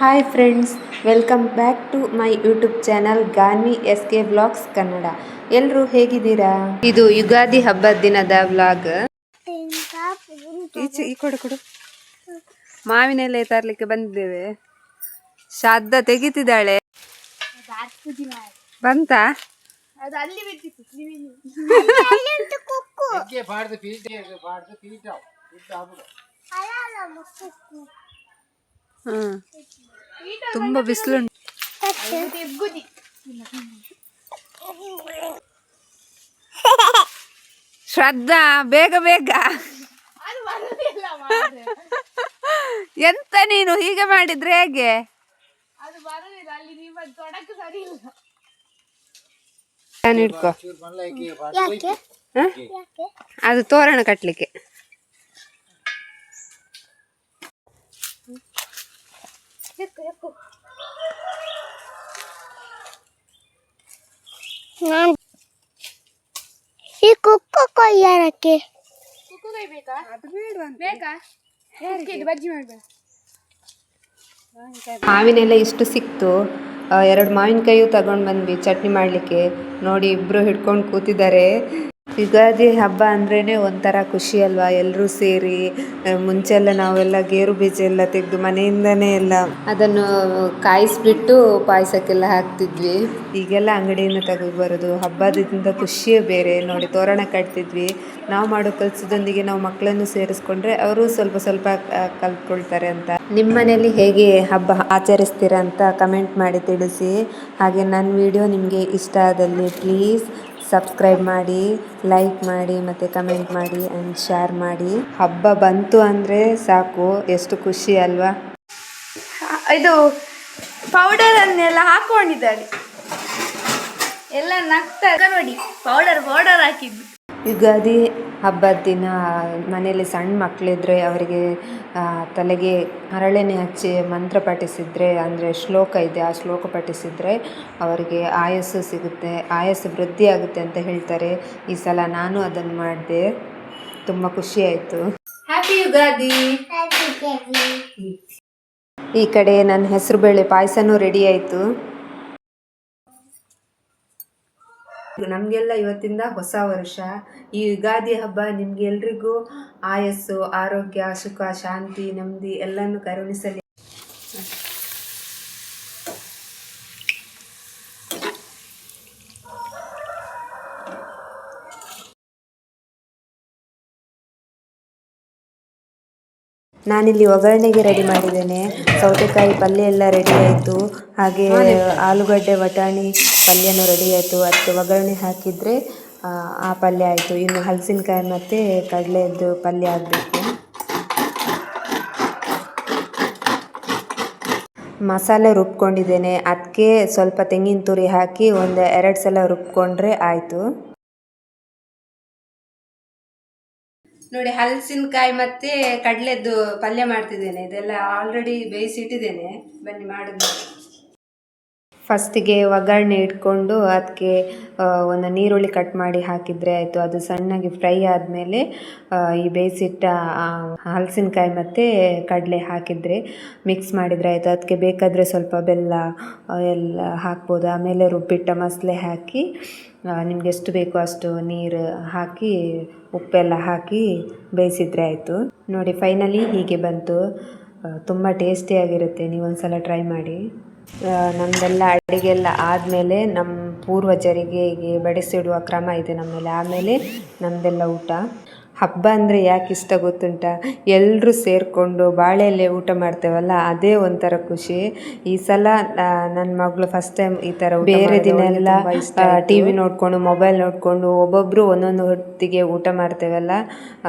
Hi friends, welcome back to my YouTube channel Ganvi SK vlogs Kannada. ಎಲ್ಲರೂ ಹೇಗಿದ್ದೀರಾ? ಇದು ಯುಗಾದಿ ಹಬ್ಬದ ದಿನದ ವ್ಲಾಗ್. ಈ ಕೊಡು ಮಾವಿನ ಎಲೆ ತರಲಿಕ್ಕೆ ಬಂದಿದ್ದೇವೆ. ಶ್ರಾದ್ದ ತೆಗಿತಿದ್ದಾಳೆ. ಬಂತ ತುಂಬಾ ಬಿಸಿಲು. ಶ್ರದ್ಧಾ ಬೇಗ ಬೇಗ. ಎಂತ ನೀನು ಹೀಗೆ ಮಾಡಿದ್ರೆ ಹೇಗೆ? ಇಟ್ಕೋ, ಅದು ತೋರಣ ಕಟ್ಲಿಕ್ಕೆ. ಈ ಕುಕ್ಕು ಕೊಯ್ಯಾರಕ್ಕೆ ಮಾವಿನೆಲ್ಲ ಇಷ್ಟು ಸಿಕ್ತು. 2 ಮಾವಿನಕಾಯಿಯು ತಗೊಂಡು ಬಂದ್ವಿ ಚಟ್ನಿ ಮಾಡಲಿಕ್ಕೆ. ನೋಡಿ, ಇಬ್ರು ಹಿಡ್ಕೊಂಡು ಕೂತಿದ್ದಾರೆ. ಯುಗಾದಿ ಹಬ್ಬ ಅಂದ್ರೇ ಒಂಥರ ಖುಷಿ ಅಲ್ವಾ? ಎಲ್ಲರೂ ಸೇರಿ ಮುಂಚೆಲ್ಲ ನಾವೆಲ್ಲ ಗೇರು ಬೀಜ ಎಲ್ಲ ತೆಗೆದು ಮನೆಯಿಂದನೇ ಎಲ್ಲ ಅದನ್ನು ಕಾಯಿಸ್ಬಿಟ್ಟು ಪಾಯಸಕ್ಕೆಲ್ಲ ಹಾಕ್ತಿದ್ವಿ. ಈಗೆಲ್ಲ ಅಂಗಡಿಯಿಂದ ತೆಗೆದು ಬರೋದು. ಹಬ್ಬದಿಂದ ಖುಷಿಯೇ ಬೇರೆ. ನೋಡಿ, ತೋರಣ ಕಟ್ತಿದ್ವಿ. ನಾವು ಮಾಡೋ ಕೆಲಸದೊಂದಿಗೆ ನಾವು ಮಕ್ಕಳನ್ನು ಸೇರಿಸ್ಕೊಂಡ್ರೆ ಅವರು ಸ್ವಲ್ಪ ಸ್ವಲ್ಪ ಕಲ್ತ್ಕೊಳ್ತಾರೆ ಅಂತ. ನಿಮ್ಮ ಮನೇಲಿ ಹೇಗೆ ಹಬ್ಬ ಆಚರಿಸ್ತೀರಾ ಅಂತ ಕಮೆಂಟ್ ಮಾಡಿ ತಿಳಿಸಿ. ಹಾಗೆ ನನ್ನ ವಿಡಿಯೋ ನಿಮಗೆ ಇಷ್ಟ ಆದಲ್ಲಿ ಪ್ಲೀಸ್ ಸಬ್ಸ್ಕ್ರೈಬ್ ಮಾಡಿ, ಲೈಕ್ ಮಾಡಿ, ಮತ್ತು ಕಮೆಂಟ್ ಮಾಡಿ ಆ್ಯಂಡ್ ಶೇರ್ ಮಾಡಿ. ಹಬ್ಬ ಬಂತು ಅಂದರೆ ಸಾಕು, ಎಷ್ಟು ಖುಷಿ ಅಲ್ವಾ? ಇದು ಪೌಡರನ್ನೆಲ್ಲ ಹಾಕೊಂಡಿದ್ದಾಳೆ, ಎಲ್ಲ ನಗ್ತಾಗ ನೋಡಿ. ಪೌಡರ್ ಹಾಕಿದ್ದು. ಯುಗಾದಿ ಹಬ್ಬದ ದಿನ ಮನೆಯಲ್ಲಿ ಸಣ್ಣ ಮಕ್ಕಳಿದ್ರೆ ಅವರಿಗೆ ತಲೆಗೆ ಹರಳೆಣ್ಣೆ ಹಚ್ಚಿ ಮಂತ್ರ ಪಠಿಸಿದರೆ, ಅಂದರೆ ಶ್ಲೋಕ ಇದೆ, ಆ ಶ್ಲೋಕ ಪಠಿಸಿದರೆ ಅವರಿಗೆ ಆಯಸ್ಸು ಸಿಗುತ್ತೆ, ಆಯಸ್ಸು ವೃದ್ಧಿ ಆಗುತ್ತೆ ಅಂತ ಹೇಳ್ತಾರೆ. ಈ ಸಲ ನಾನು ಅದನ್ನು ಮಾಡಿದೆ, ತುಂಬ ಖುಷಿ ಆಯಿತು. ಹ್ಯಾಪಿ ಯುಗಾದಿ. ಈ ಕಡೆ ನನ್ನ ಹೆಸರುಬೇಳೆ ಪಾಯಸನೂ ರೆಡಿ ಆಯಿತು. ನಮಗೆಲ್ಲ ಇವತ್ತಿಂದ ಹೊಸ ವರ್ಷ. ಈ ಯುಗಾದಿ ಹಬ್ಬ ನಿಮ್ಗೆಲ್ರಿಗೂ ಆಯಸ್ಸು, ಆರೋಗ್ಯ, ಸುಖ, ಶಾಂತಿ, ನೆಮ್ಮದಿ ಎಲ್ಲನೂ ಕರುಣಿಸಲಿ. ನಾನಿಲ್ಲಿ ಒಗ್ಗರಣೆಗೆ ರೆಡಿ ಮಾಡಿದ್ದೇನೆ. ಸೌತೆಕಾಯಿ ಪಲ್ಯ ಎಲ್ಲ ರೆಡಿ ಆಯಿತು. ಹಾಗೆ ಆಲೂಗಡ್ಡೆ ಬಟಾಣಿ ಪಲ್ಯನೂ ರೆಡಿ ಆಯಿತು. ಅದಕ್ಕೆ ಒಗ್ಗರಣೆ ಹಾಕಿದರೆ ಆ ಪಲ್ಯ ಆಯಿತು. ಇನ್ನು ಹಲಸಿನಕಾಯಿ ಮತ್ತು ಕಡಲೆದ್ದು ಪಲ್ಯ ಆಗಬೇಕು. ಮಸಾಲೆ ರುಬ್ಕೊಂಡಿದ್ದೇನೆ. ಅದಕ್ಕೆ ಸ್ವಲ್ಪ ತೆಂಗಿನ ತುರಿ ಹಾಕಿ 1-2 ಸಲ ರುಬ್ಕೊಂಡ್ರೆ ಆಯಿತು. ನೋಡಿ, ಹಲಸಿನಕಾಯಿ ಮತ್ತು ಕಡಲೆದ್ದು ಪಲ್ಯ ಮಾಡ್ತಿದ್ದೇನೆ. ಇದೆಲ್ಲ ಆಲ್ರೆಡಿ ಬೇಯಿಸಿಟ್ಟಿದ್ದೇನೆ. ಬನ್ನಿ ಮಾಡೋದು. ಫಸ್ಟಿಗೆ ಒಗ್ಗರಣೆ ಇಟ್ಕೊಂಡು ಅದಕ್ಕೆ ಒಂದು ನೀರುಳ್ಳಿ ಕಟ್ ಮಾಡಿ ಹಾಕಿದರೆ ಆಯಿತು. ಅದು ಸಣ್ಣಗೆ ಫ್ರೈ ಆದಮೇಲೆ ಈ ಬೇಯಿಸಿಟ್ಟ ಹಲಸಿನಕಾಯಿ ಮತ್ತು ಕಡಲೆ ಹಾಕಿದರೆ ಮಿಕ್ಸ್ ಮಾಡಿದರೆ ಆಯಿತು. ಅದಕ್ಕೆ ಬೇಕಾದರೆ ಸ್ವಲ್ಪ ಬೆಲ್ಲ ಎಲ್ಲ ಹಾಕ್ಬೋದು. ಆಮೇಲೆ ರುಬ್ಬಿಟ್ಟ ಮಸಾಲೆ ಹಾಕಿ ನಿಮ್ಗೆ ಎಷ್ಟು ಬೇಕೋ ಅಷ್ಟು ನೀರು ಹಾಕಿ ಉಪ್ಪೆಲ್ಲ ಹಾಕಿ ಬೇಯಿಸಿದರೆ ಆಯಿತು. ನೋಡಿ, ಫೈನಲಿ ಹೀಗೆ ಬಂತು. ತುಂಬ ಟೇಸ್ಟಿಯಾಗಿರುತ್ತೆ. ನೀವೊಂದು ಸಲ ಟ್ರೈ ಮಾಡಿ. ನಮ್ಮದೆಲ್ಲ ಅಡುಗೆ ಎಲ್ಲ ಆದಮೇಲೆ ನಮ್ಮ ಪೂರ್ವಜರಿಗೆ ಹೀಗೆ ಬಡಿಸಿಡುವ ಕ್ರಮ ಇದೆ ನಮ್ಮಲ್ಲಿ. ಆಮೇಲೆ ನಮ್ಮದೆಲ್ಲ ಊಟ. ಹಬ್ಬ ಅಂದರೆ ಯಾಕೆ ಇಷ್ಟ ಗೊತ್ತುಂಟಾ? ಎಲ್ಲರೂ ಸೇರಿಕೊಂಡು ಬಾಳೆಲೆ ಊಟ ಮಾಡ್ತೇವಲ್ಲ, ಅದೇ ಒಂಥರ ಖುಷಿ. ಈ ಸಲ ನನ್ನ ಮಗಳು ಫಸ್ಟ್ ಟೈಮ್ ಈ ಥರ. ಬೇರೆ ದಿನ ಎಲ್ಲ TV ನೋಡಿಕೊಂಡು ಮೊಬೈಲ್ ನೋಡಿಕೊಂಡು ಒಬ್ಬೊಬ್ಬರು ಒಂದೊಂದು ಹೊತ್ತಿಗೆ ಊಟ ಮಾಡ್ತೇವಲ್ಲ,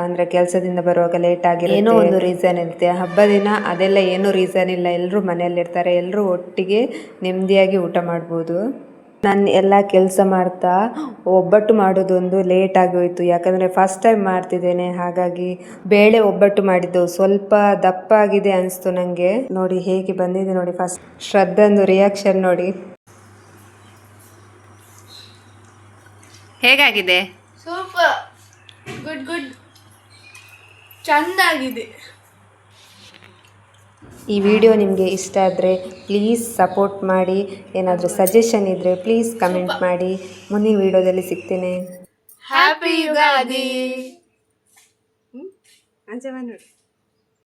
ಅಂದರೆ ಕೆಲಸದಿಂದ ಬರುವಾಗ ಲೇಟ್ ಆಗಿ ಏನೋ ಒಂದು ರೀಸನ್ ಇರುತ್ತೆ. ಹಬ್ಬ ದಿನ ಅದೆಲ್ಲ ಏನೂ ರೀಸನ್ ಇಲ್ಲ. ಎಲ್ಲರೂ ಮನೆಯಲ್ಲಿರ್ತಾರೆ, ಎಲ್ಲರೂ ಒಟ್ಟಿಗೆ ನೆಮ್ಮದಿಯಾಗಿ ಊಟ ಮಾಡ್ಬೋದು. ನಾನು ಎಲ್ಲ ಕೆಲಸ ಮಾಡ್ತಾ ಒಬ್ಬಟ್ಟು ಮಾಡೋದೊಂದು ಲೇಟ್ ಆಗೋಯಿತು. ಯಾಕಂದರೆ ಫಸ್ಟ್ ಟೈಮ್ ಮಾಡ್ತಿದ್ದೇನೆ. ಹಾಗಾಗಿ ಬೇಳೆ ಒಬ್ಬಟ್ಟು ಮಾಡಿದ್ದು ಸ್ವಲ್ಪ ದಪ್ಪ ಆಗಿದೆ ಅನಿಸ್ತು ನನಗೆ. ನೋಡಿ ಹೇಗೆ ಬಂದಿದೆ ನೋಡಿ. ಫಸ್ಟ್ ಶ್ರದ್ಧಂದು ರಿಯಾಕ್ಷನ್ ನೋಡಿ ಹೇಗಾಗಿದೆ. ಸೂಪರ್, ಗುಡ್ ಗುಡ್, ಚಂದಾಗಿದೆ. ಈ ವಿಡಿಯೋ ನಿಮಗೆ ಇಷ್ಟ ಆದರೆ ಪ್ಲೀಸ್ ಸಪೋರ್ಟ್ ಮಾಡಿ. ಏನಾದರೂ ಸಜೆಷನ್ ಇದ್ದರೆ ಪ್ಲೀಸ್ ಕಮೆಂಟ್ ಮಾಡಿ. ಮುಂದಿನ ವಿಡಿಯೋದಲ್ಲಿ ಸಿಗ್ತೇನೆ. ಹ್ಯಾಪಿ ಯುಗಾದಿ. ಅಂಜವ ನೋಡಿ.